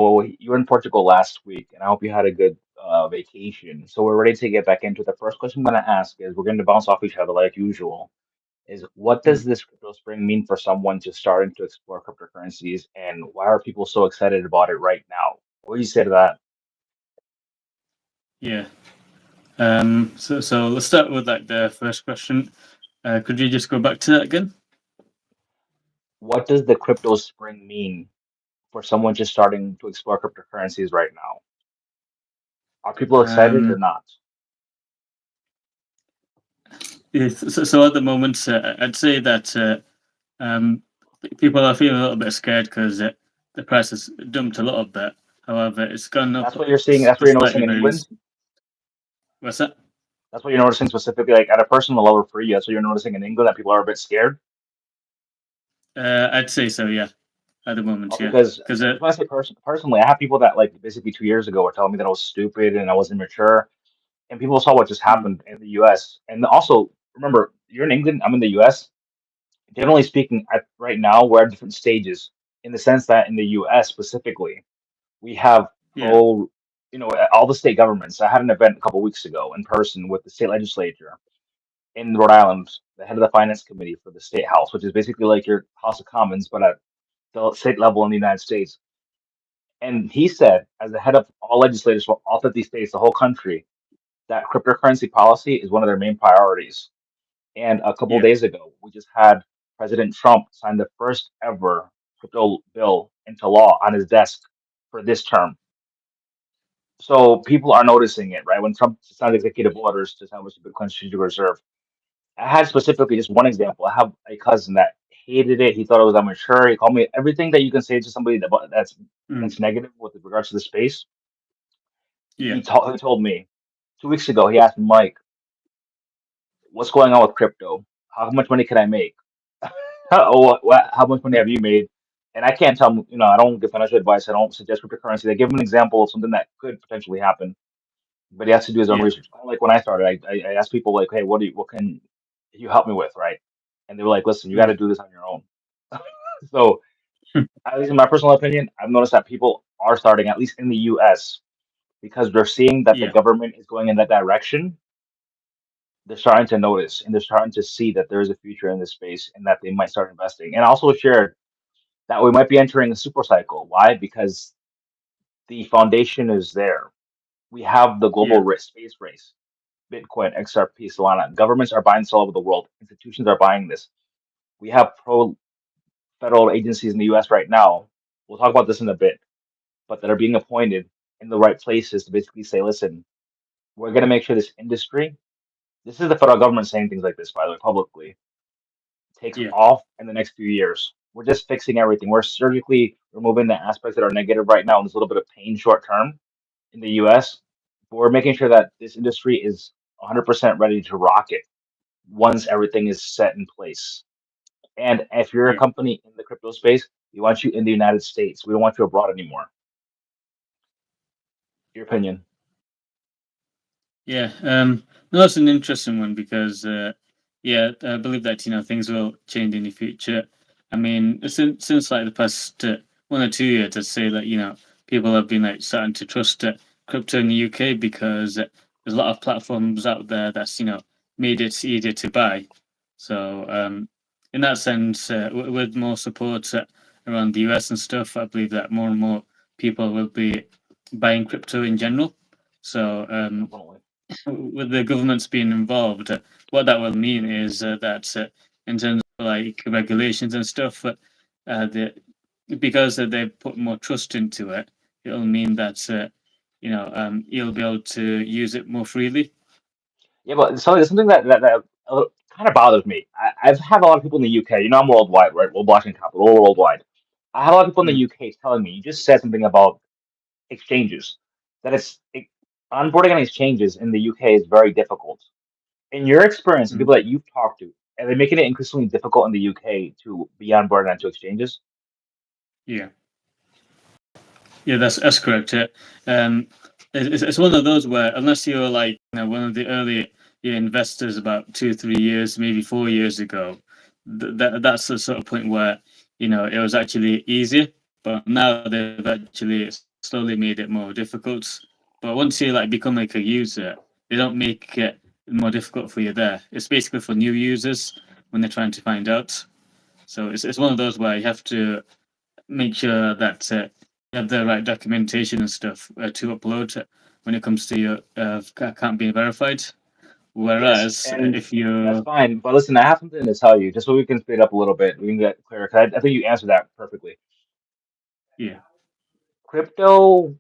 So you were in Portugal last week, and I hope you had a good vacation. So we're ready to get back into it. The first question I'm going to ask is we're going to bounce off each other like usual. Is what does Mm. this crypto spring mean for someone just starting to explore cryptocurrencies, and why are people so excited about it right now? What do you say to that? Yeah. So let's start with like the first question. Could you just go back to that again? What does the crypto spring mean for someone just starting to explore cryptocurrencies right now? Are people excited or Um, not? so at the moment, I'd say that people are feeling a little bit scared because the price has dumped a little bit. However, it's gone up That's what you're seeing. That's what you're noticing slightly in very. England. What's that? That's what you're noticing specifically, like at a personal level for you. That's what you're noticing in England that people are a bit scared. I'd say so. Yeah. At the moment, Oh, yeah. because Because when I say personally, I have people that like basically 2 years ago were telling me that I was stupid and I wasn't mature, and people saw what just mm, happened in the U.S. And also, remember, you're in England, I'm in the U.S. Generally speaking, right now we're at different stages in the sense that in the U.S. specifically, we have yeah, all the state governments. I had an event a couple weeks ago in person with the state legislature in Rhode Island, the head of the finance committee for the state house, which is basically like your House of Commons, but at the state level in the United States. And he said, as the head of all legislators for all 50 states, the whole country, that cryptocurrency policy is one of their main priorities. And a couple of yeah, days ago, we just had President Trump sign the first ever crypto bill into law on his desk for this term. So people are noticing it, right? When Trump signed executive orders to establish the Bitcoin Strategic Reserve, I had specifically just one example. I have a cousin that hated it. He thought it was immature. He called me everything that you can say to somebody mm, that's negative with regards to the space. yeah, He told me 2 weeks ago. He asked me, Mike, what's going on with crypto? How much money can I make? How much money have you made? And I can't tell him. I don't give financial advice. I don't suggest cryptocurrency. I give him an example of something that could potentially happen, but he has to do his own yeah, research. Kinda like when I started, I asked people like, "Hey, what can you help me with?" Right? And they were like, "Listen, you got mm, to do this on your own." So, at least in my personal opinion, I've noticed that people are starting, at least in the U.S., because they're seeing that the yeah, government is going in that direction. They're starting to notice and they're starting to see that there is a future in this space and that they might start investing. And I also shared that we might be entering a super cycle. Why? Because the foundation is there. We have the global yeah, space race, Bitcoin, XRP, Solana. Governments are buying this all over the world. Institutions are buying this. We have pro federal agencies in the US right now. We'll talk about this in a bit, but that are being appointed in the right places to basically say, listen, we're going to make sure this industry, this is the federal government saying things like this, by the way, publicly, takes yeah, off in the next few years. We're just fixing everything. We're surgically removing the aspects that are negative right now, and there's a little bit of pain short term in the US. But we're making sure that this industry is 100% ready to rock it once everything is set in place. And if you're a yeah, company in the crypto space, we want you in the United States. We don't want you abroad anymore. Your opinion. yeah. No, that's an interesting one because, yeah, I believe that things will change in the future. I mean, since like the past 1 or 2 years, I'd say that people have been like starting to trust crypto in the UK because there's a lot of platforms out there that's made it easier to buy. So in that sense, with more support around the US and stuff, I believe that more and more people will be buying crypto in general. So Definitely. with the governments being involved, what that will mean is that in terms of like regulations and stuff, the, because they put more trust into it, it'll mean that you'll be able to use it more freely. Yeah, but something that kind of bothers me. I've had a lot of people in the UK. I'm worldwide, right? We're blockchain capital, we're worldwide. I have a lot of people in the Mm, UK telling me, you just said something about exchanges, that onboarding on exchanges in the UK is very difficult. In your experience, the mm. people that you've talked to, are they making it increasingly difficult in the UK to be onboarded onto exchanges? Yeah, yeah, that's correct. Um, it's one of those where unless you're like one of the early investors about 2 3 years, maybe 4 years ago, that's the sort of point where it was actually easier. But now they've actually slowly made it more difficult. But once you like become like a user, they don't make it more difficult for you there. It's basically for new users when they're trying to find out. So it's one of those where you have to make sure that you have the right documentation and stuff to upload when it comes to your account being verified. Yes, Whereas and if that's you, fine. But listen, I have something to tell you, just so we can speed up a little bit. We can get clearer. 'Cause I think you answered that perfectly. yeah, Crypto,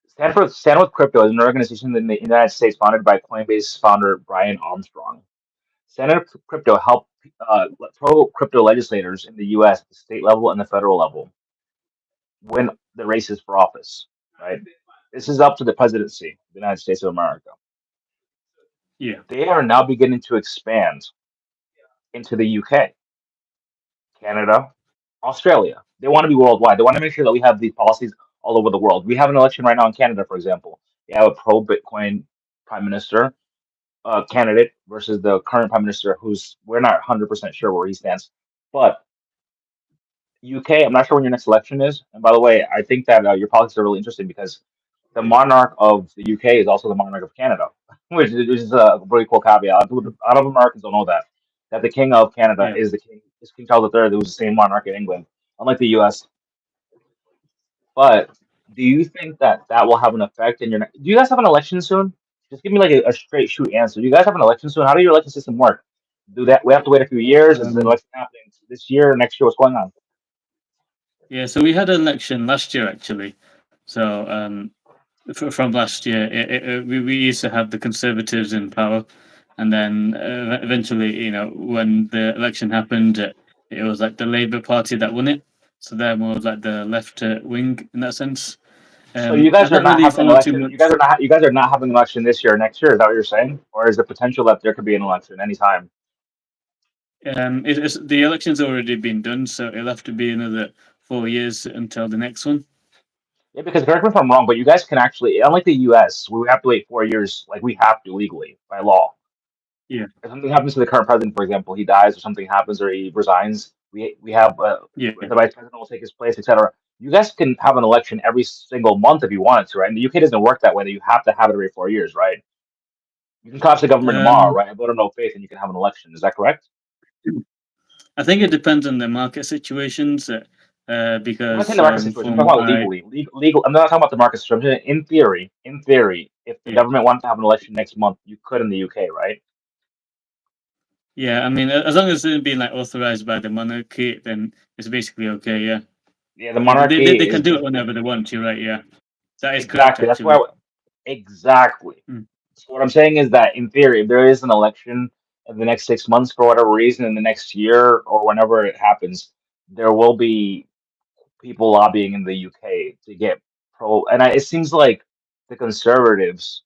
Stanford Crypto is an organization in the United States founded by Coinbase founder Brian Armstrong. Stanford Crypto helped pro crypto legislators in the U.S. at the state level and the federal level win the races for office. Right. This is up to the presidency of the United States of America. yeah, They are now beginning to expand into the UK, Canada, Australia. They want to be worldwide. They want to make sure that we have these policies all over the world. We have an election right now in Canada, for example. We have a pro Bitcoin prime minister candidate versus the current prime minister, who's we're not 100% sure where he stands. But UK, I'm not sure when your next election is. And by the way, I think that your politics are really interesting because the monarch of the UK is also the monarch of Canada, which is a really cool caveat. A lot of Americans don't know that the king of Canada yeah. is King Charles III, who was the same monarch in England, unlike the U.S. But do you think that that will have an effect in your? Do you guys have an election soon? Just give me like a straight shoot answer. Do you guys have an election soon? How do your election system work? Do that? We have to wait a few years. Is the Um, election happening this year or next year? What's going on? yeah, so we had an election last year actually. So from last year, we used to have the Conservatives in power, and then eventually, when the election happened, it was like the Labour Party that won it. So they're more like the left wing in that sense. So you I guys are don't not really having an follow too election. much. You guys are not having an election this year or next year. Is that what you're saying, or is the potential that there could be an election anytime? The election's already been done, so it'll have to be another 4 years until the next one. Yeah, because correct me if I'm wrong, but you guys can actually, unlike the U.S., we have to wait 4 years, like we have to legally by law. Yeah, If something happens to the current president, for example, he dies or something happens or he resigns, we have yeah. the vice president will take his place, etc. You guys can have an election every single month if you wanted to, right? And the UK doesn't work that way. That you have to have it every 4 years, right? You can collapse the government tomorrow, Um, right? And vote of no faith, and you can have an election. Is that correct? I think it depends on the market situations, I'm not saying because the market situation. I'm from talking about what I legally. Legal. I'm not talking about the market situation. In theory, if the yeah. government wanted to have an election next month, you could in the UK, right? Yeah, I mean, as long as it's being like authorized by the monarchy, then it's basically okay. Yeah, Yeah, the they monarchy can is do it whenever they want. You're right. Yeah, that is correct exactly. That's why. actually. Exactly. Mm. So what I'm saying is that in theory, if there is an election in the next 6 months for whatever reason, in the next year or whenever it happens, there will be people lobbying in the UK to get pro. And it seems like the conservatives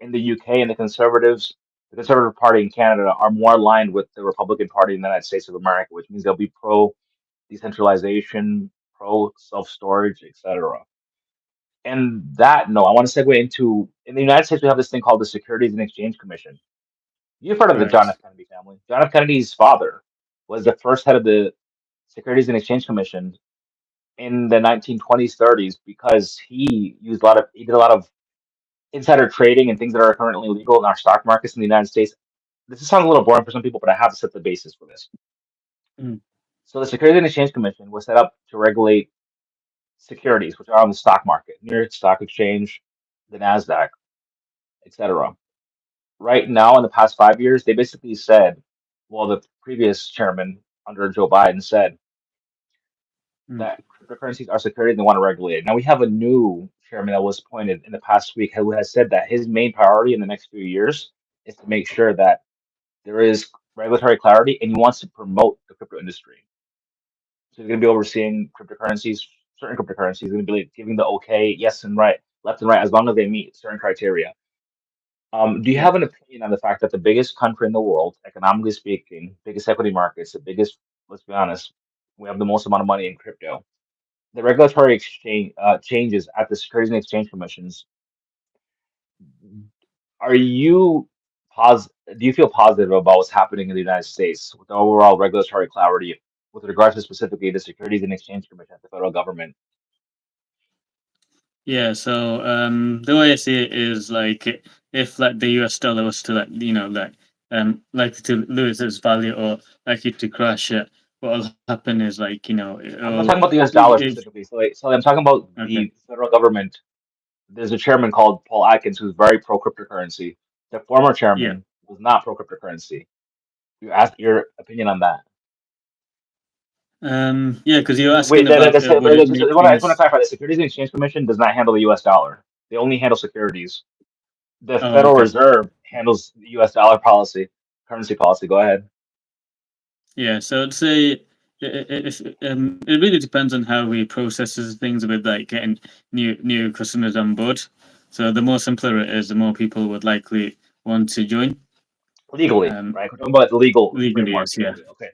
in the UK and the Conservative Party in Canada, are more aligned with the Republican Party in the United States of America, which means they'll be pro decentralization, pro self storage, etc. And that, no, I want to segue into in the United States, we have this thing called the Securities and Exchange Commission. You've heard of the John Right. F. Kennedy family. John F. Kennedy's father was the first head of the Securities and Exchange Commission in the 1920s, 30s, because he did a lot of insider trading and things that are currently illegal in our stock markets in the United States. This sounds a little boring for some people, but I have to set the basis for this. Mm. So the Securities and Exchange Commission was set up to regulate securities, which are on the stock market, New York Stock Exchange, the Nasdaq, etc. Right now, in the past 5 years, they basically said, well, the previous chairman under Joe Biden said Mm. that cryptocurrencies are securities and they want to regulate it. Now we have a new chairman that was appointed in the past week who has said that his main priority in the next few years is to make sure that there is regulatory clarity and he wants to promote the crypto industry. So he's going to be overseeing cryptocurrencies, certain cryptocurrencies. He's going to be like giving the okay, yes and right, left and right, as long as they meet certain criteria. Do you Yeah. have an opinion on the fact that the biggest country in the world, economically speaking, biggest equity markets, the biggest, let's be honest, we have the most amount of money in crypto. The regulatory exchange changes at the Securities and Exchange Commissions. Are you do you feel positive about what's happening in the United States with the overall regulatory clarity with regards to specifically the Securities and Exchange Commission at the federal government? Yeah, so the way I see it is like if like the US dollar was to like like likely to lose its value or likely to crash, what'll happen is like I'm not it'll talking about the US dollar if specifically. So I'm talking about okay, the federal government. There's a chairman called Paul Atkins who's very pro cryptocurrency. The former yeah, chairman was not pro cryptocurrency. You ask your opinion on that. yeah, because you're Wait, asking about would it make I just want to things clarify. The Securities and Exchange Commission does not handle the U.S. dollar. They only handle securities. The oh Federal okay. Reserve handles the U.S. dollar policy, currency policy. Go ahead. Yeah, so I'd say if it really depends on how we processes things with like getting new customers on board. So the more simpler it is, the more people would likely want to join. Legally, Um, right? We're talking about the legal legally, framework yes, yeah. legally. Okay.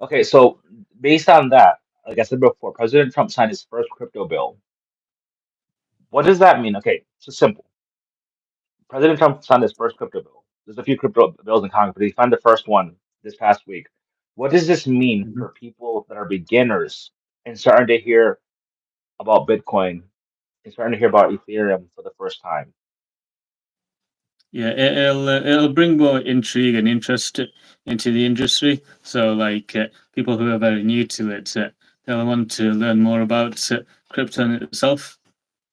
Okay, so based on that, like I said before, President Trump signed his first crypto bill. What does that mean? Okay, it's just simple. President Trump signed his first crypto bill. There's a few crypto bills in Congress, but he signed the first one this past week. What does this mean Mhm. for people that are beginners and starting to hear about Bitcoin and starting to hear about Ethereum for the first time? Yeah, it'll bring more intrigue and interest into the industry. So like people who are very new to it, they'll want to learn more about crypto in itself,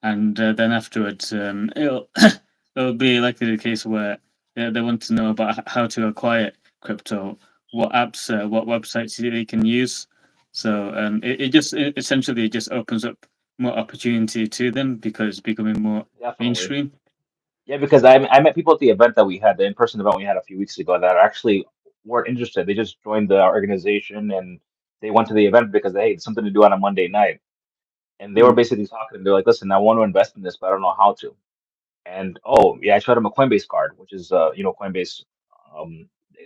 and then afterwards, it'll be likely the case where they want to know about how to acquire crypto, what apps, what websites they can use. So essentially it just opens up more opportunity to them because it's becoming more Definitely. mainstream. Yeah, because I met people at the event that we had, the in-person event we had a few weeks ago that actually weren't interested. They just joined the organization and they went to the event because hey, it's something to do on a Monday night. And they were Mm, basically talking. They're like, listen, I want to invest in this, but I don't know how to. And oh yeah, I showed him a Coinbase card, which is Coinbase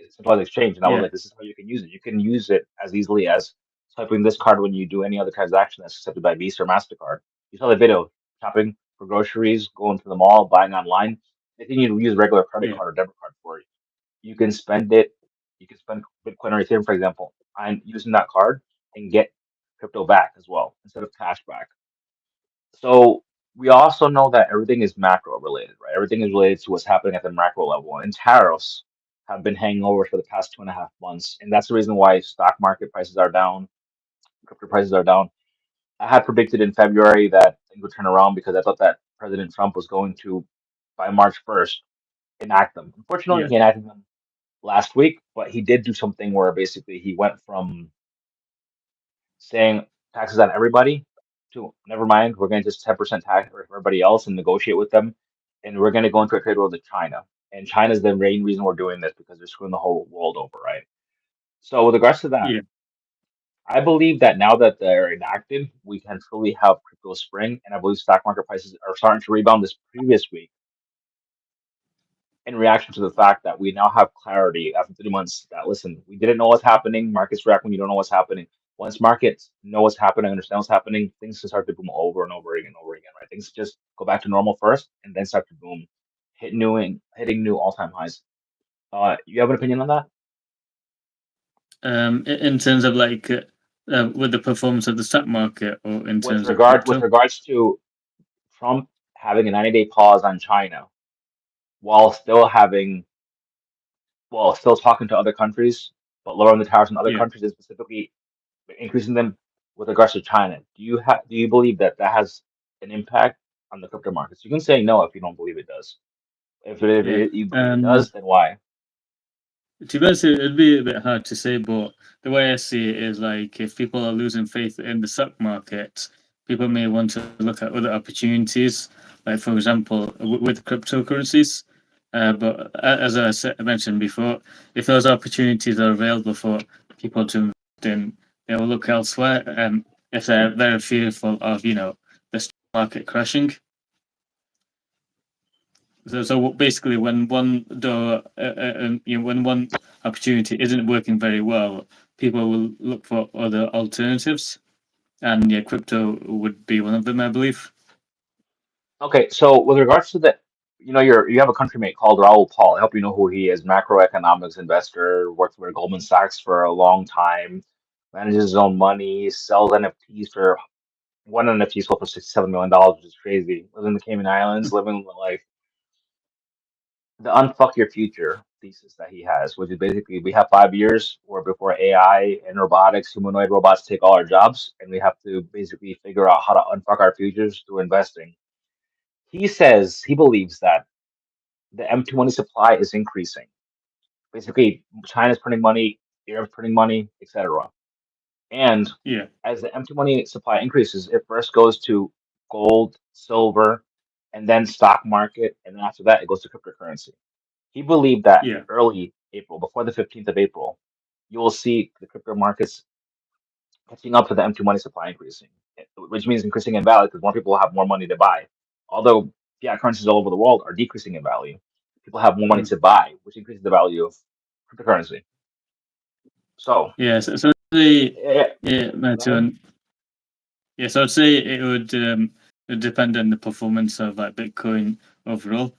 centralized exchange, and I was yeah, like, this is how you can use it. You can use it as easily as swiping this card when you do any other transaction that's accepted by Visa or Mastercard. You saw the video, shopping for groceries, going to the mall, buying online. I think you use regular credit yeah. card or debit card for it. You can spend it. You can spend Bitcoin or Ethereum, for example, on using that card and get crypto back as well instead of cash back. So we also know that everything is macro related, right? Everything is related to what's happening at the macro level. And tariffs have been hanging over for the past 2.5 months. And that's the reason why stock market prices are down, crypto prices are down. I had predicted in February that things would turn around because I thought that President Trump was going to, by March 1st, enact them. Unfortunately, Yeah, he enacted them last week, but he did do something where basically he went from saying taxes on everybody to never mind, we're going to just 10% tax for everybody else and negotiate with them. And we're going to go into a trade war with China. And China's the main reason we're doing this because they're screwing the whole world over, right? So, with regards to that, yeah. I believe that now that they're enacted, we can truly have crypto spring. And I believe stock market prices are starting to rebound this previous week in reaction to the fact that we now have clarity after 3 months that listen, we didn't know what's happening. Markets react when you don't know what's happening. Once markets know what's happening, understand what's happening, things can start to boom over and over again and over again, right? Things just go back to normal first and then start to boom, hitting new all-time highs. You have an opinion on that? In terms of like with the performance of the stock market, or in terms of With crypto. regards to Trump having a 90-day pause on China while still having still talking to other countries, but lowering the tariffs on other Yeah. countries and specifically increasing them with regards to China. Do you believe that that has an impact on the crypto markets? You can say no if you don't believe it does. Yeah. You believe it does, then why? To be honest, it'd be a bit hard to say, but the way I see it is like if people are losing faith in the stock market, people may want to look at other opportunities, like for example, with cryptocurrencies. But as mentioned before, if those opportunities are available for people to invest in, they will look elsewhere. If they're very fearful of, the stock market crashing. So basically, when one door, when one opportunity isn't working very well, people will look for other alternatives, and yeah, crypto would be one of them, I believe. Okay, so with regards to the, you have a country mate called Raoul Pal. I hope you know who he is. Macroeconomics investor, worked for Goldman Sachs for a long time, manages his own money, sells NFTs for one NFT sold for $67 million, which is crazy. Living in the Cayman Islands, living like the unfuck your future thesis that he has, which is basically we have 5 years or before AI and robotics, humanoid robots take all our jobs, and we have to basically figure out how to unfuck our futures through investing. He says he believes that the M2 money supply is increasing. Basically, China's printing money, Europe's printing money, etc. And Yeah, as the M2 money supply increases, it first goes to gold, silver, and then stock market, and then after that it goes to cryptocurrency. He believed that yeah, early April, before the 15th of April, you will see the crypto markets catching up to the M2 money supply increasing, which means increasing in value because more people will have more money to buy. Although fiat currencies all over the world are decreasing in value, people have more money mm, to buy, which increases the value of cryptocurrency. So, yeah. So the yeah, yeah, go Matthew, ahead. and yeah, so I'd say it would depend on the performance of like Bitcoin overall.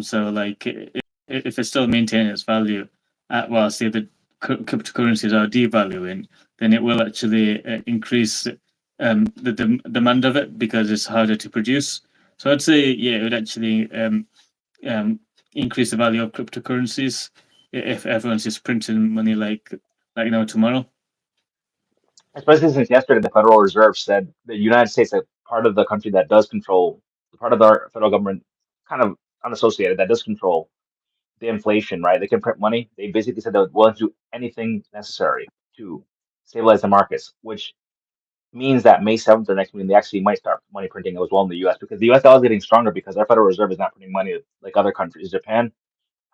So like if it's still maintaining its value at while say the cryptocurrencies are devaluing, then it will actually increase the demand of it because it's harder to produce. So I'd say yeah, it would actually um, increase the value of cryptocurrencies if everyone's just printing money like tomorrow. Especially since yesterday the Federal Reserve said the United States, a part of the country that does control, part of our federal government, kind of unassociated, that does control the inflation, right? They can print money. They basically said they're willing to do anything necessary to stabilize the markets, which means that May 7th or next meeting, they actually might start money printing as well in the US because the US dollar is getting stronger because our Federal Reserve is not printing money like other countries. Japan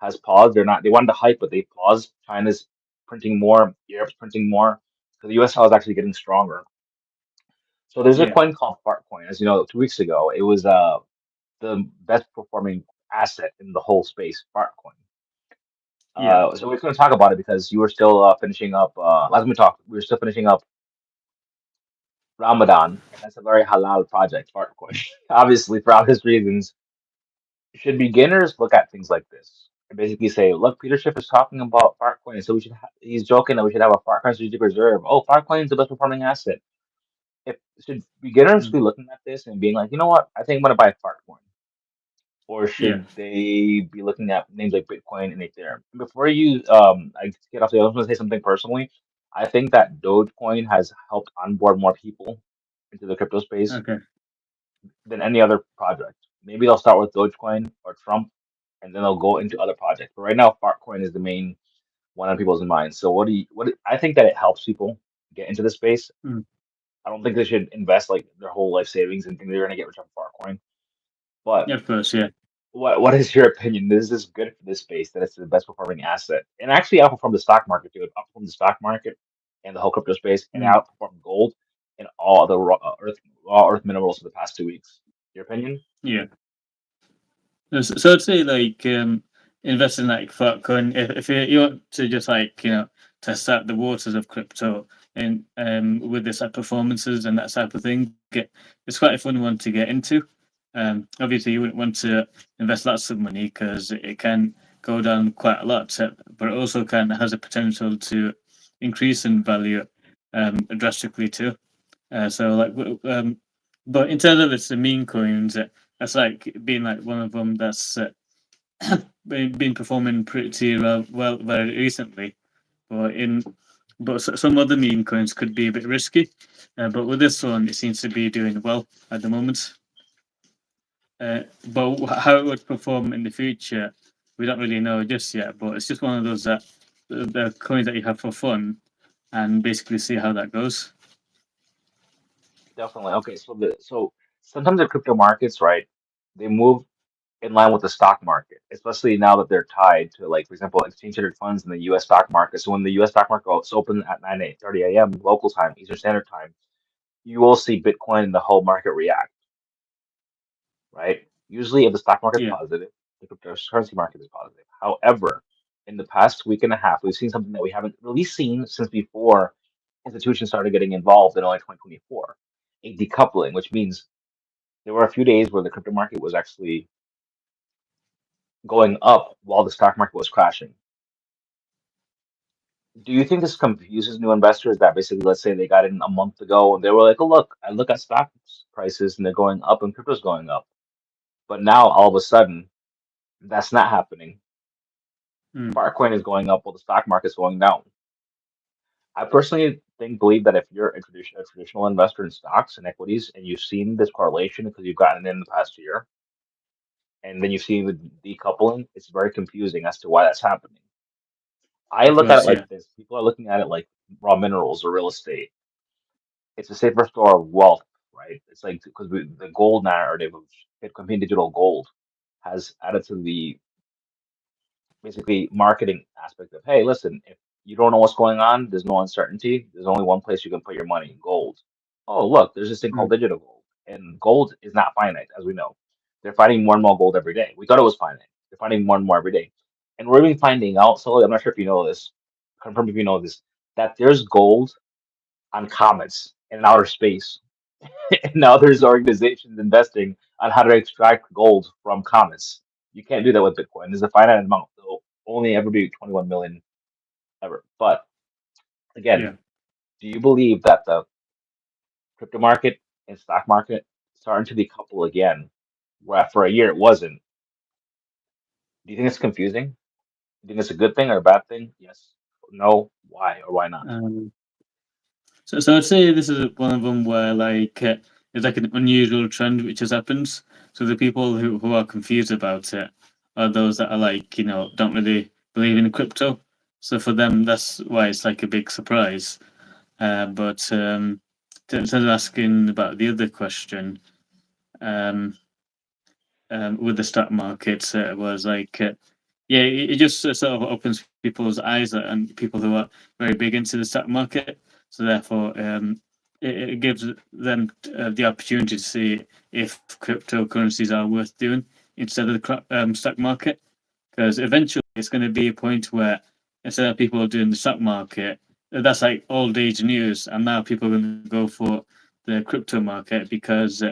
has paused. They wanted to hype, but they paused. China's printing more, Europe's printing more. So the US dollar is actually getting stronger. So there's a Yeah, coin called Fart Coin. As you know, 2 weeks ago, it was the best performing asset in the whole space, Fart Coin. yeah, So we're going to talk about it because you were still finishing up. Last time we talked, we were still finishing up Ramadan, and that's a very halal project, Fart Coin. Obviously, for obvious reasons, should beginners look at things like this and basically say, "Look, Peter Schiff is talking about Fart Coin, so we should." He's joking that we should have a Fart Coin strategic reserve. Oh, Fart Coin is the best performing asset. If should beginners mm, be looking at this and being like, you know what, I think I'm gonna buy Fart Coin, or yeah. should they be looking at names like Bitcoin and Ethereum? Before you, I get off the, I was going to say something personally. I think that Dogecoin has helped onboard more people into the crypto space Okay. than any other project. Maybe they'll start with Dogecoin or Trump, and then they'll go into other projects. But right now, Fartcoin is the main one on people's minds. So I think that it helps people get into the space. Mm. I don't think they should invest like their whole life savings and think they're going to get rich on Fartcoin. But Yeah, of course. Yeah. what is your opinion? Is this good for this space that it's the best performing asset? And actually outperformed the stock market too. It outperformed the stock market and the whole crypto space, and Mm. outperformed gold and all the raw earth minerals for the past 2 weeks. Your opinion? Yeah. So I'd say like invest in like Bitcoin if you want to just like test out the waters of crypto and with this like performances and that type of thing. It's quite a fun one to get into. Obviously, you wouldn't want to invest lots of money because it can go down quite a lot, but it also kind of has a potential to increase in value drastically too. So like, but in terms of its the meme coins, that's like being like one of them that's been performing pretty well very recently. But some other meme coins could be a bit risky. But with this one, it seems to be doing well at the moment. But how it would perform in the future, we don't really know just yet. But it's just one of those that the coins that you have for fun, and basically see how that goes. Definitely. Okay, so sometimes the crypto markets, right? They move in line with the stock market, especially now that they're tied to, like, for example, exchange traded funds in the U.S. stock market. So when the U.S. stock market is open at 9:30 a.m. local time, Eastern Standard Time, you will see Bitcoin and the whole market react, right? Usually, if the stock market is Yeah, positive, the cryptocurrency market is positive. However, in the past week and a half, we've seen something that we haven't really seen since before institutions started getting involved in only 2024, a decoupling, which means there were a few days where the crypto market was actually going up while the stock market was crashing. Do you think this confuses new investors that basically, let's say they got in a month ago and they were like, oh, look, I look at stock prices and they're going up and crypto's going up. But now all of a sudden, that's not happening. Mm, Barcoin is going up while the stock market's going down. I personally believe that if you're a traditional investor in stocks and equities and you've seen this correlation because you've gotten in the past year, and then you see the decoupling, it's very confusing as to why that's happening. I of look at it course, yeah. like this. People are looking at it like raw minerals or real estate. It's a safer store of wealth, right? It's like because the gold narrative of Bitcoin digital gold has added to the basically marketing aspect of, hey, listen, if you don't know what's going on, there's no uncertainty. There's only one place you can put your money, gold. Oh, look, there's this thing called Mm, digital gold, and gold is not finite, as we know. They're finding more and more gold every day. We thought it was finite. They're finding more and more every day, and we're even finding out. So I'm not sure if you know this. Confirm if you know this, that there's gold on comets in outer space. And now there's organizations investing on how to extract gold from comets. You can't do that with Bitcoin. There's a finite amount. There'll only ever be 21 million ever. But yeah. again, do you believe that the crypto market and stock market starting to decouple again, where for a year it wasn't? Do you think it's confusing? Do you think it's a good thing or a bad thing? Yes, no, why or why not? Um, so I'd say this is one of them where it's like an unusual trend which has happened. So the people who are confused about it are those that are like don't really believe in crypto. So for them, that's why it's like a big surprise. But in terms of asking about the other question, um, with the stock market was yeah, it just sort of opens people's eyes and people who are very big into the stock market. So therefore, it gives them the opportunity to see if cryptocurrencies are worth doing instead of the stock market. Because eventually, it's going to be a point where instead of people doing the stock market, that's like old age news, and now people are going to go for the crypto market because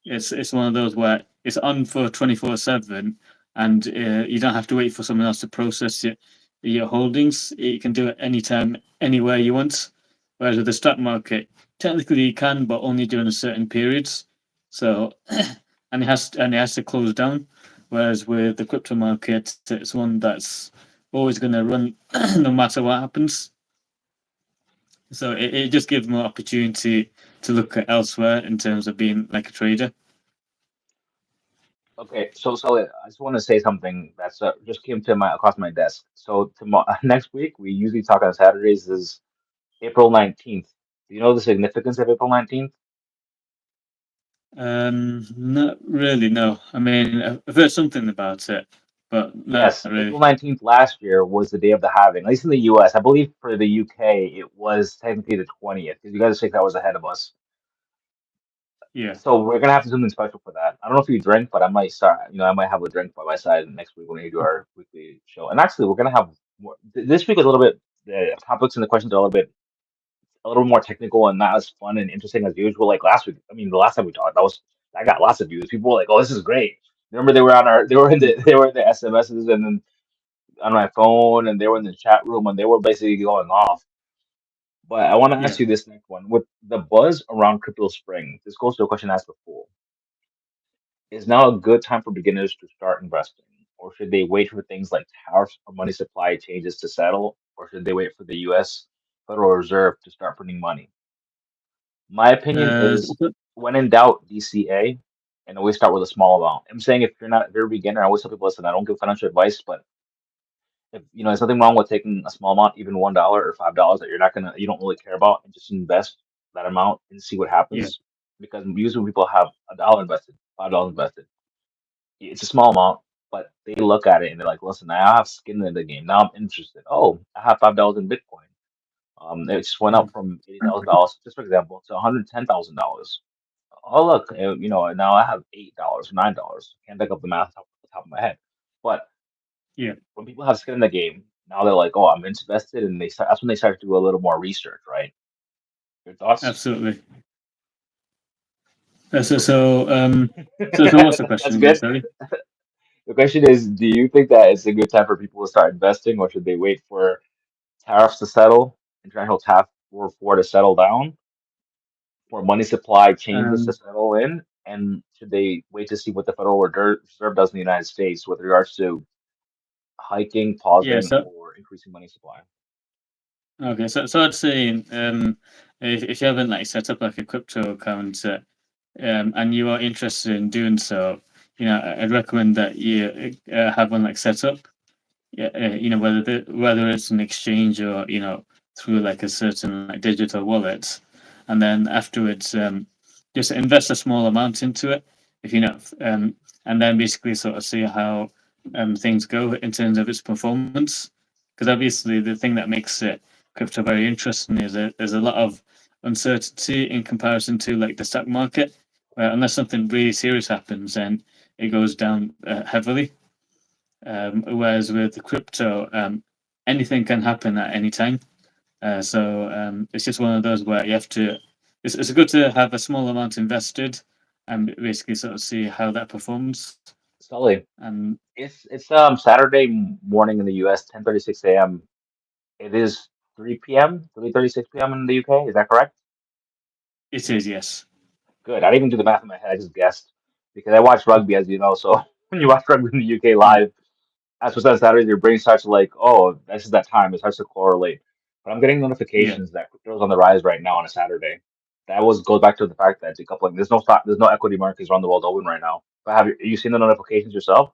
it's one of those where it's on for 24/7, and you don't have to wait for someone else to process your holdings. You can do it anytime, anywhere you want. Whereas with the stock market, technically you can, but only during a certain periods. So, and it has to close down. Whereas with the crypto market, it's one that's always going to run no matter what happens. So it just gives more opportunity to look at elsewhere in terms of being like a trader. Okay, so I just want to say something that's just came to my across my desk. So tomorrow, next week, we usually talk on Saturdays is April 19th. Do you know the significance of April 19th? Not really. No, I mean I've heard something about it, but not Yes, really. April 19th last year was the day of the halving, at least in the US. I believe for the UK, it was technically the 20th because you guys are 6 hours ahead of us. Yeah, So we're gonna have to do something special for that. I don't know if you drink, but I might start. I might have a drink by my side next week when we do our weekly show. And actually, we're gonna have more, this week is a little bit. The topics and the questions are a little more technical and not as fun and interesting as usual. Like last week, I mean, the last time we talked, I got lots of views. People were like, "Oh, this is great." Remember, they were in mm, the SMSs and then on my phone, and they were in the chat room, and they were basically going off. But I want to yeah. ask you this next one. With the buzz around crypto spring, this goes to a question asked before. Is now a good time for beginners to start investing? Or should they wait for things like tariffs or money supply changes to settle? Or should they wait for the US Federal Reserve to start printing money? My opinion is So- when in doubt, DCA, and always start with a small amount. I'm saying if you're a beginner, I always tell people, listen, I don't give financial advice, but if there's nothing wrong with taking a small amount, even $1 or $5 that you don't really care about, and just invest that amount and see what yeah, happens. Because usually when people have $1 invested, $5 invested, it's a small amount, but they look at it and they're like, listen, I have skin in the game. Now I'm interested. Oh, I have $5 in Bitcoin. It just went up mm, from $80,000, just for example, to $110,000. Oh, look, now I have $8, $9. Can't pick up the math off the top of my head. But yeah, when people have skin in the game, now they're like, oh, I'm invested, and that's when they start to do a little more research, right? Your thoughts? absolutely. So what's the question That's again? good. Sorry. The question is, do you think that it's a good time for people to start investing, or should they wait for tariffs to settle, international tariff war to settle down, for money supply changes to Um, settle in, and should they wait to see what the Federal Reserve does in the United States with regards to hiking, yeah. pausing, So or increasing money supply? okay. So I'd say if you haven't like set up like a crypto account and you are interested in doing so, I'd recommend that you have one like set up. Yeah, whether it's an exchange or through like a certain like digital wallet, and then afterwards just invest a small amount into it, if and then basically sort of see how things go in terms of its performance. Because obviously the thing that makes it crypto very interesting is that there's a lot of uncertainty in comparison to like the stock market, where unless something really serious happens, then it goes down heavily. Whereas with the crypto, anything can happen at any time. So it's just one of those where you have to. It's good to have a small amount invested and basically sort of see how that performs. Sully, And it's Saturday morning in the U.S., 10:36 a.m. It is 3 p.m., 3:36 p.m. in the UK. Is that correct? it is, yes. Good. I didn't even do the math in my head. I just guessed because I watch rugby, as you know. So when you watch rugby in the UK Mm, live, as was on Saturday, your brain starts to like, oh, this is that time. It starts to correlate. But I'm getting yeah. notifications that crypto's on the rise right now on a Saturday. That was goes back to the fact that decoupling. There's no stock, there's no equity markets around the world open right now. But have you seen the notifications yourself?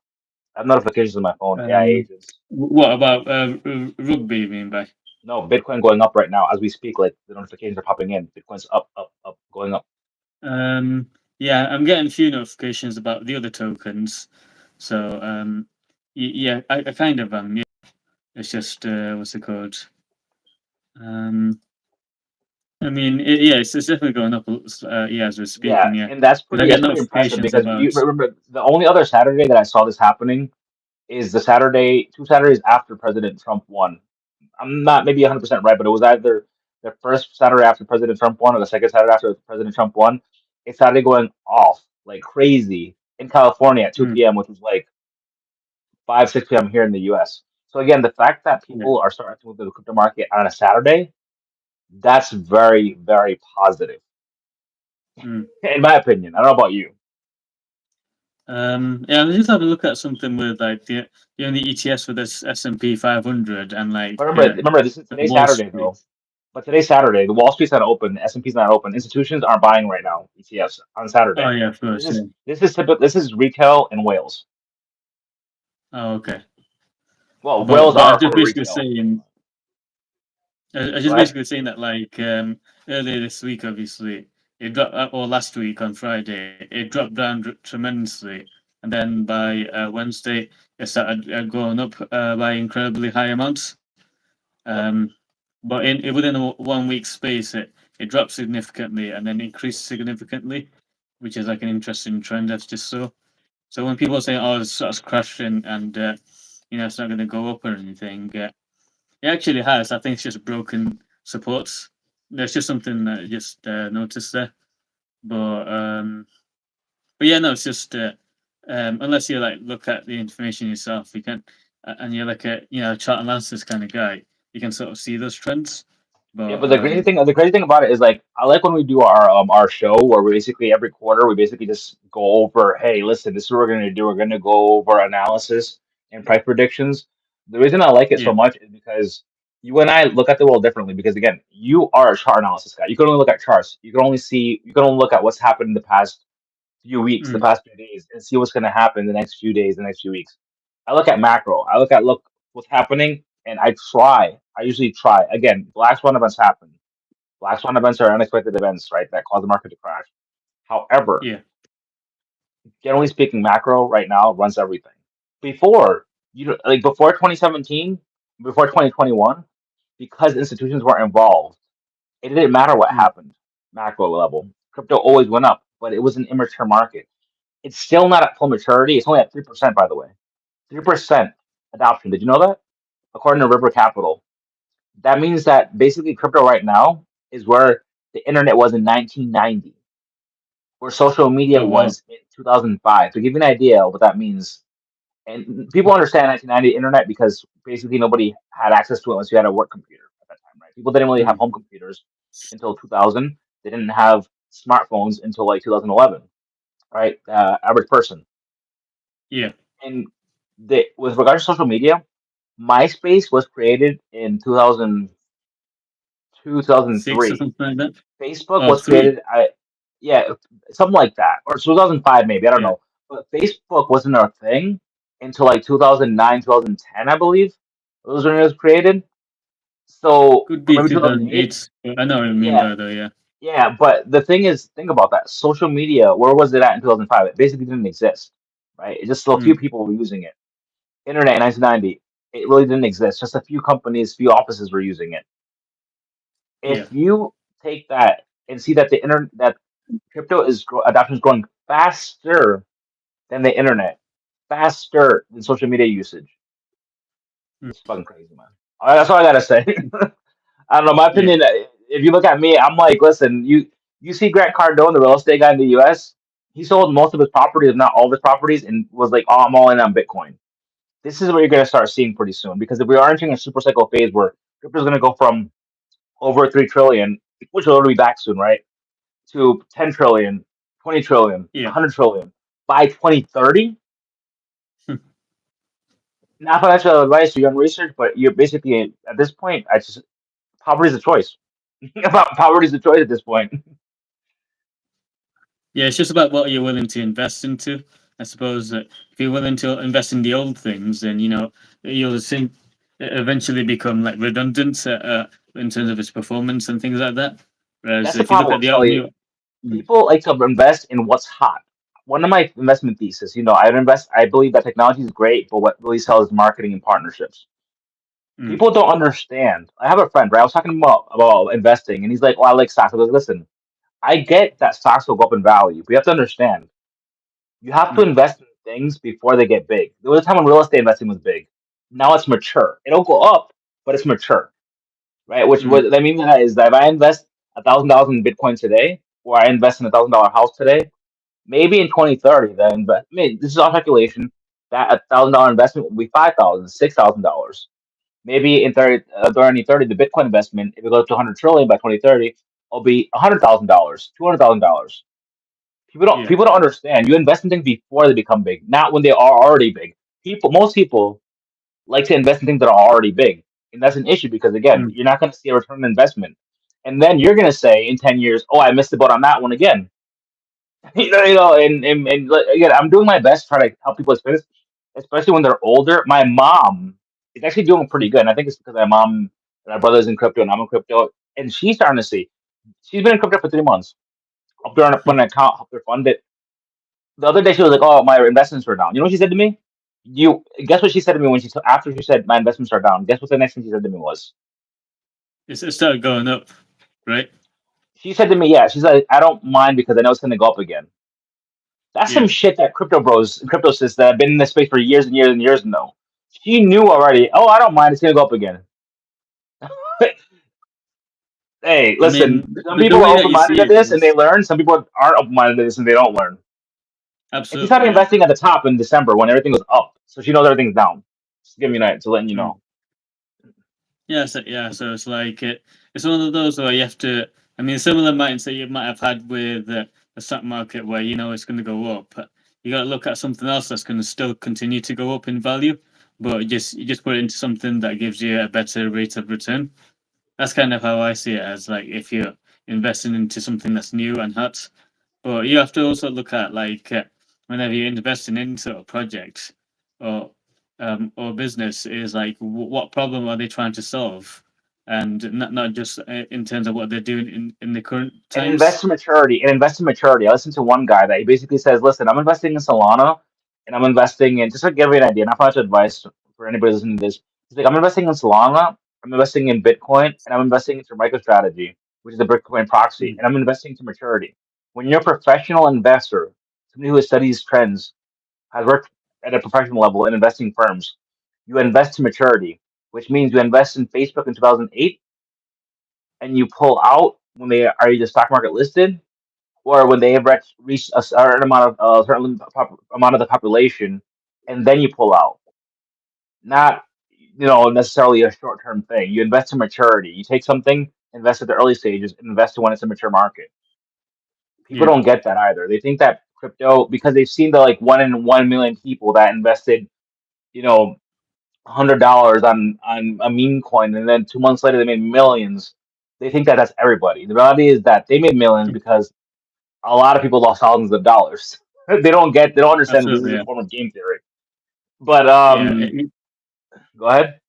I have notifications on my phone. AI Um, agents. what about rugby? You mean by? No, Bitcoin going up right now as we speak. Like the notifications are popping in. Bitcoin's up, up, up, going up. Um, yeah, I'm getting a few notifications about the other tokens. So yeah, I kind of am. Yeah, it's just what's it called? Um, I mean, yeah, it's definitely going up. Yeah, as we're Yeah, speaking. Yeah, and that's because I pretty get that's pretty impressive notifications because you about. remember the only other Saturday that I saw this happening is the Saturday, 2 Saturdays after President Trump won. I'm not maybe 100% right, but it was either the first Saturday after President Trump won or the second Saturday after President Trump won. It started going off like crazy in California at Mm, 2 p.m., which was like 5, 6 p.m. here in the US. So again, the fact that yeah. people are starting to move to the crypto market on a Saturday, that's very, very positive, Mm. in my opinion. I don't know about you. Yeah, let's just have a look at something with like the ETS for this S&P 500 and But like remember, this is today's Wall Saturday Street. though. But today's Saturday. The Wall Street's not open. The S&P's not open. Institutions aren't buying right now. ETFs on Oh Saturday. yeah, of This course. Yeah. is this is typical. This is retail in Wales. Oh, okay. Well, But Wales but I was are just for basically retail. saying, I was Go just ahead. basically saying that like earlier this week, obviously it dropped, or last week on Friday, it dropped down tremendously, and then by Wednesday it started going up by incredibly high amounts. Yep. Um, but within a 1 week space, it dropped significantly and then increased significantly, which is like an interesting trend that's just so. So when people say, "Oh, it's sort of crashing," and it's not going to go up or anything, it actually has. I think it's just broken supports. There's just something that I just noticed there. But but yeah, no, it's just unless you like look at the information yourself, you can, and you're like a chart analysis kind of guy, you can sort of see those trends. Yeah, But but the crazy thing about it is like I like when we do our show where basically every quarter we basically just go over, hey, listen, this is what we're gonna do. We're gonna go over analysis and price predictions. The reason I like it so yeah, much is because you and I look at the world differently because again, you are a chart analysis guy. You can only look at charts. You can only look at what's happened in the past few weeks, the mm, past few days, and see what's gonna happen the next few days, the next few weeks. I look at macro. I look what's happening, and I try. I usually try. Again, black swan events happen. Black swan events are unexpected events, right, that cause the market to crash. However, yeah, generally speaking, macro right now runs everything. Before like before 2017, before 2021, because institutions weren't involved, it didn't matter what mm, happened macro level. Crypto always went up, but it was an immature market. It's still not at full maturity. It's only at 3%, by the way. 3% adoption. Did you know that? According to River Capital. That means that basically crypto right now is where the internet was in 1990, where social media oh wow, was in 2005. To give you an idea of what that means, And people understand 1990 internet because basically nobody had access to it unless you had a work computer at that time, right? People didn't really have Mm. home computers until 2000. They didn't have smartphones until like 2011, right? Average person. Yeah, And with regards to social media, MySpace was created in 2002, six or 2003. something like that. Facebook Oh, was three. created, yeah, something like that, or 2005 maybe. I don't Yeah, know. But Facebook wasn't a thing until like 2009, 2010, I believe. Those when it was created. So, could or be maybe 2008. 2008. I know what I mean Yeah, by though. Yeah. yeah. But the thing is, think about that. Social media, where was it at in 2005? It basically didn't exist, right? It just still a few Mm. people were using it. Internet in 1990, it really didn't exist. Just a few companies, few offices were using it. Yeah. If you take that and see that the internet, that crypto adoption is growing faster than the internet, faster than social media usage. Mm. It's fucking crazy, man. That's all I gotta say. I don't know. My Yeah. opinion. If you look at me, I'm like, listen, you see Grant Cardone, the real estate guy in the U.S. He sold most of his properties, if not all of his properties, and was like, oh, I'm all in on Bitcoin. This is what you're gonna start seeing pretty soon because if we are entering a super cycle phase where crypto is gonna go from over 3 trillion, which will be back soon, right, to 10 trillion, 20 trillion, Yeah. 100 trillion by 2030. Not financial advice or young research, but you're basically at this point. I just poverty is a choice. Poverty is a choice at this point. Yeah, it's just about what you're willing to invest into. I suppose that if you're willing to invest in the old things, then you'll think eventually become like redundant in terms of its performance and things like that. Whereas That's the if you look problem. at I'll the tell old you. new, mm, People like to invest in what's hot. One of my investment thesis, I invest. I believe that technology is great, but what really sells is marketing and partnerships. mm, People don't understand. I have a friend, right? I was talking about investing, and he's like, "Oh, I like stocks." I was listen. I get that stocks will go up in value, but you have to understand you have to mm, invest in things before they get big. There was a time when real estate investing was big. Now it's mature. It'll go up, but it's mature, right? Which mm, what that means is that if I invest $1,000 in Bitcoin today, or I invest in $1,000 house today, maybe in 2030, then, but I mean, this is all speculation. That $1,000 investment will be 5,000, $6,000. Maybe in 2030, the Bitcoin investment, if it goes to 100 trillion by 2030, will be $100,000, $200,000. yeah, People don't understand. You invest in things before they become big, not when they are already big. Most people like to invest in things that are already big, and that's an issue because again, mm, you're not going to see a return on investment, and then you're going to say in 10 years, "Oh, I missed the boat on that one again." Again, I'm doing my best to try to help people explain this, especially when they're older. My mom is actually doing pretty good, and I think it's because my brother's in crypto, and I'm in crypto, and she's starting to see. She's been in crypto for 3 months. Helped her open an account, helped her fund it. The other day she was like, "Oh, my investments are down." You know what she said to me? You guess what she said to me when after she said my investments are down. Guess what the next thing she said to me was? it started going up, right? She said to me, "Yeah." She's like, "I don't mind because I know it's going to go up again." That's some Yeah. shit that crypto sis that have been in this space for years and years and years know. She knew already. Oh, I don't mind. It's going to go up again. Hey, I mean, listen. Some the people way are that open you minded see to it this and they is learn. Some people aren't open minded to this and they don't learn. And she absolutely, started yeah. investing at the top in December when everything was up, so she knows everything's down. Just give me that to letting you Mm. know. So it's like it's one of those where you have to. I mean, similar mindset you might have had with the stock market, where you know it's going to go up. You got to look at something else that's going to still continue to go up in value, but you just put it into something that gives you a better rate of return. That's kind of how I see it, as like if you're investing into something that's new and hot. But you have to also look at like whenever you're investing into a project or or business, is like what problem are they trying to solve, and not just in terms of what they're doing in the current And times. invest in maturity. I listened to one guy that he basically says, "Listen, I'm investing in Solana, and I'm investing in just to give you an idea, not financial advice for anybody listening to this. He's like, I'm investing in Solana, I'm investing in Bitcoin, and I'm investing into MicroStrategy, which is a Bitcoin proxy, Mm, and I'm investing to maturity. When you're a professional investor, somebody who studies trends, has worked at a professional level in investing firms, you invest to maturity, which means you invest in Facebook in 2008, and you pull out when they are either stock market listed or when they have reached a certain amount of the population, and then you pull out. Not, necessarily a short term thing. You invest in maturity. You take something, invest at the early stages, and invest when it's a mature market. People Yeah, don't get that either. They think that crypto, because they've seen the like 1 in 1 million people that invested, you know, $100 on a meme coin, and then 2 months later they made millions. They think that that's everybody. The reality is that they made millions because a lot of people lost thousands of dollars. They don't understand that this absolutely. is a Yeah, form of game theory. But yeah. go ahead.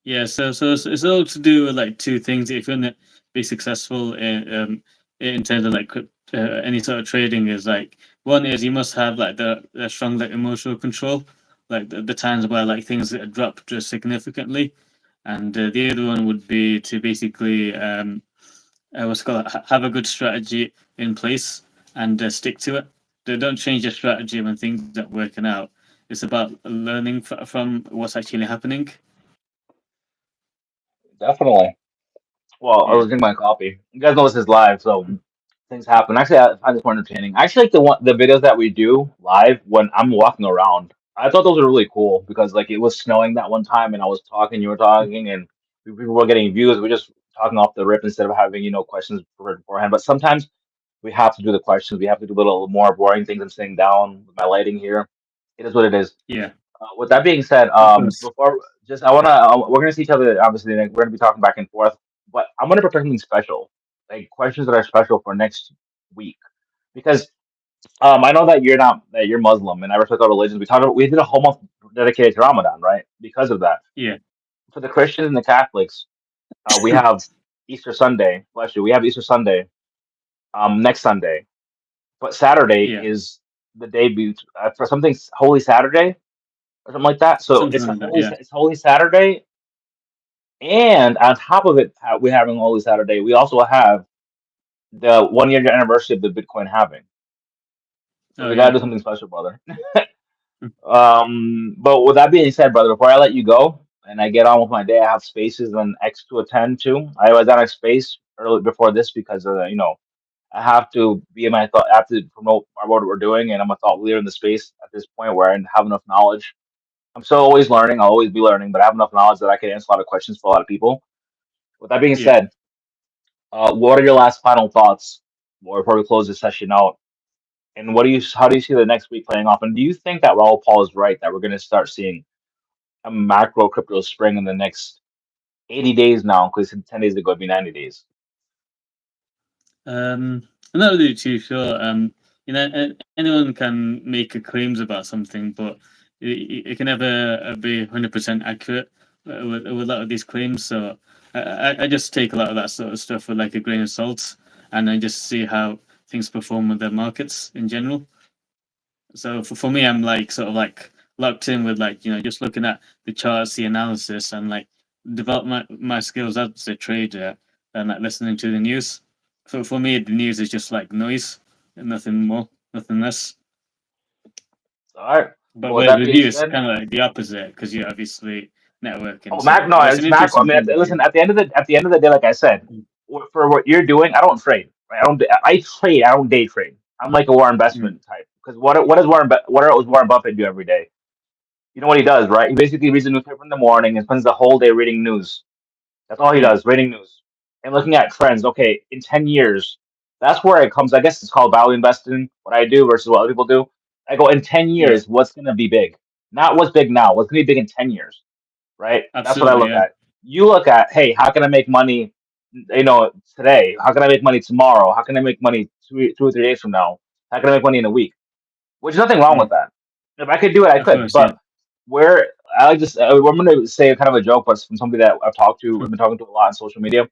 Yeah, so it's all to do with like two things. If you want to be successful in terms of like any sort of trading, is like one is you must have like the strong like emotional control, like the times where like things drop just significantly, and the other one would be to basically what's it called have a good strategy in place and stick to it. They don't change your strategy when things aren't working out. It's about learning from what's actually happening. Definitely. Well, I Yeah, was drinking my coffee. You guys know this is live, so things happen. Actually, I find this more entertaining. I actually like the videos that we do live when I'm walking around. I thought those were really cool because like it was snowing that one time, and I was talking, you were talking, and people were getting views. We're just talking off the rip instead of having questions beforehand. But sometimes we have to do the questions. We have to do a little more boring things. I'm sitting down with my lighting here. It is what it is. yeah, With that being said, of course. before just I wanna we're gonna see each other obviously. Like, we're gonna be talking back and forth, but I'm gonna prepare something special, like questions that are special for next week, because I know that you're Muslim, and I respect all religions. We did a whole month dedicated to Ramadan, right? Because of that, Yeah, for the Christians and the Catholics, we have Easter Sunday. Bless you. We have Easter Sunday next Sunday, but Saturday yeah, is the debut for something Holy Saturday or something like that. So something like that. Yeah. It's Holy Saturday. And on top of it, we having Holy Saturday, we also have the 1 year anniversary of the Bitcoin halving. So Oh we gotta yeah. do something special, brother. But with that being said, brother, before I let you go and I get on with my day, I have spaces on X to attend to. I was on a space early before this because I have to be in my thought. I have to promote what we're doing, and I'm a thought leader in the space at this point where I have enough knowledge. I'm still always learning. I'll always be learning, but I have enough knowledge that I can answer a lot of questions for a lot of people. With that being Yeah. said, what are your last final thoughts before we close this session out? And how do you see the next week playing off? And do you think that Raoul Paul is right that we're going to start seeing a macro crypto spring in the next 80 days now? Because 10 days ago, it'd be 90 days. I'm not really too sure. Anyone can make claims about something, but it can never be 100% accurate with a lot of these claims. So I just take a lot of that sort of stuff with like a grain of salt, and I just see how things perform with the markets in general. So for me, I'm like sort of like locked in with like just looking at the charts, the analysis, and like develop my skills as a trader, and like listening to the news. For me, the news is just like noise, and nothing more, nothing less. All right. But Well, with that with being you, it's said, kind of like the opposite because you're obviously networking. oh, Mac, So no, that's an it's macro. I interesting mean, thing. listen. At the end of the day, like I said, Mm, for what you're doing, I don't trade. Right? I trade. I don't day trade. I'm like a Warren mm, investment type. Because what does Warren Buffett do every day? You know what he does, right? He basically reads the newspaper in the morning and spends the whole day reading news. That's all he yeah, does, reading news and looking at trends. Okay, in 10 years, that's where it comes. I guess it's called value investing, what I do versus what other people do. I go, in 10 yeah, years, what's going to be big? Not what's big now, what's going to be big in 10 years, right? That's what I absolutely, look yeah, at. You look at, hey, how can I make money, today? How can I make money tomorrow? How can I make money 2 or 3 days from now? How can I make money in a week? Which is nothing wrong with mm, that. If I could do it, I of could. course, yeah, But where I'm going to say kind of a joke, but it's from somebody that I've been talking to a lot on social media.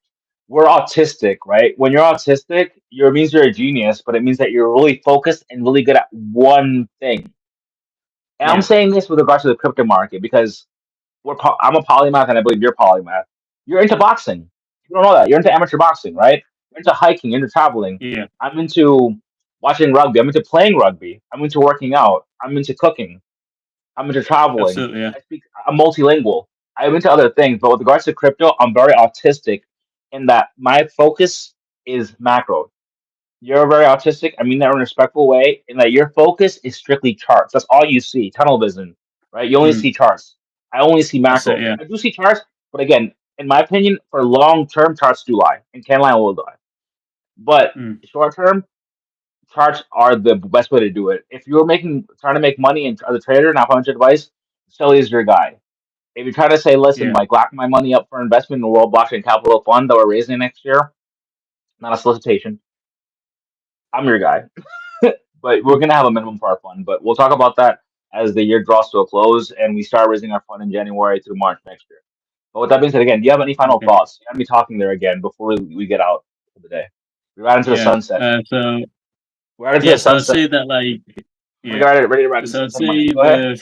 We're autistic, right? When you're autistic, it means you're a genius, but it means that you're really focused and really good at one thing. And I'm yeah, saying this with regards to the crypto market because I'm a polymath, and I believe you're polymath. You're into boxing. You don't know that. You're into amateur boxing, right? You're into hiking. You're into traveling. yeah, I'm into watching rugby. I'm into playing rugby. I'm into working out. I'm into cooking. I'm into traveling. absolutely, yeah, I'm multilingual. I'm into other things, but with regards to crypto, I'm very autistic in that my focus is macro. You're very autistic. I mean that in a respectful way, and that your focus is strictly charts. That's all you see, tunnel vision, right? You only Mm, see charts. I only see that's it. macro. Yeah. I do see charts, but again, in my opinion, for long term, charts do lie, and can lie and will lie. But Mm, short term, charts are the best way to do it. If you're trying to make money and as a trader, not financial advice, Sully is your guy. If you're trying to say, listen, yeah. Mike, lock my money up for investment in the World Blockchain Capital Fund that we're raising next year, not a solicitation, I'm your guy. But we're Mm, gonna have a minimum for our fund. But we'll talk about that as the year draws to a close and we start raising our fund in January through March next year. But with that being said, again, do you have any final okay. thoughts? You gotta be talking there again before we get out for the day. We're out into the Yeah. sunset. So We're out into the yeah. So I'd sunset. say that like We yeah. got it ready to ride the So I'd sunset money. say Go ahead.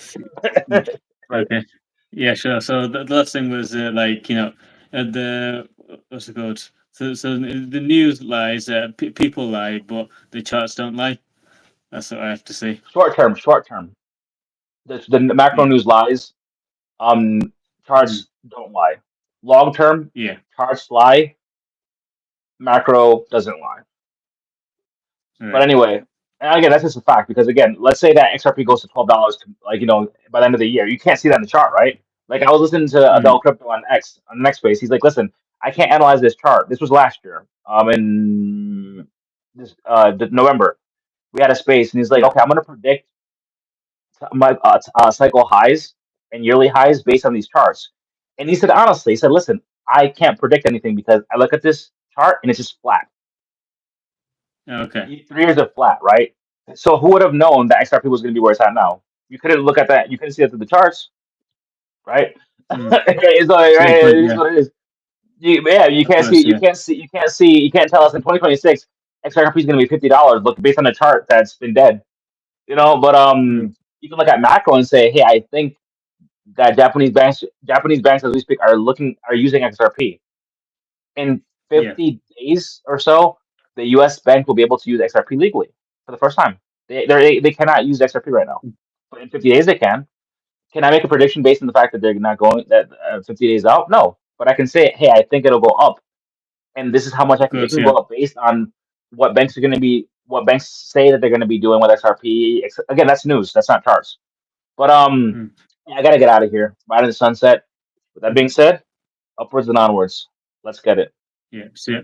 mm, Right. okay. Yeah, sure. So the last thing was like the what's it called? So the news lies, people lie, but the charts don't lie. That's what I have to say. Short term, short term. The macro Yeah. news lies. Um, Mm, charts don't lie. Long term, yeah. charts lie. Macro doesn't lie. But Right. anyway, and again, that's just a fact because again, let's say that XRP Mm, goes to $12, like by the end of the year, you can't see that in the chart, right? Like I was listening to mm, Adele Crypto on the next space. He's like, listen, I can't analyze this chart. This was last year, in this November, we had a space, and he's like, yeah. okay, I'm gonna predict my cycle highs and yearly highs based on these charts. And he said honestly, he said, listen, I can't predict anything because I look at this chart and it's just flat. Okay. 3 years of flat, right? So who would have known that XRP was going to be where it's at now? You couldn't look at that. You couldn't see that through the charts, right? Mm. It's like, It's a good right, point. it is Yeah. what it is. Yeah, you Of can't see, course. you Yeah. can't see, you can't see, you can't tell us in 2026 XRP is going to be $50. Look based on the chart that's been dead, But Mm, you can look at macro and say, hey, I think that Japanese banks as we speak are using XRP in yeah. 50 days or so. The U.S. bank will be able to use XRP legally for the first time. They cannot use XRP right now, Mm, but in 50 days they can. Can I make a prediction based on the fact that they're not going that 50 days out? No, but I can say, hey, I think it'll go up, and this is how much of it course. can Yeah. go up based on what banks say that they're going to be doing with XRP. Again, that's news. That's not charts. But Mm, yeah, I gotta get out of here. Right in the sunset. With that being said, upwards and onwards. Let's get it. yeah. See ya.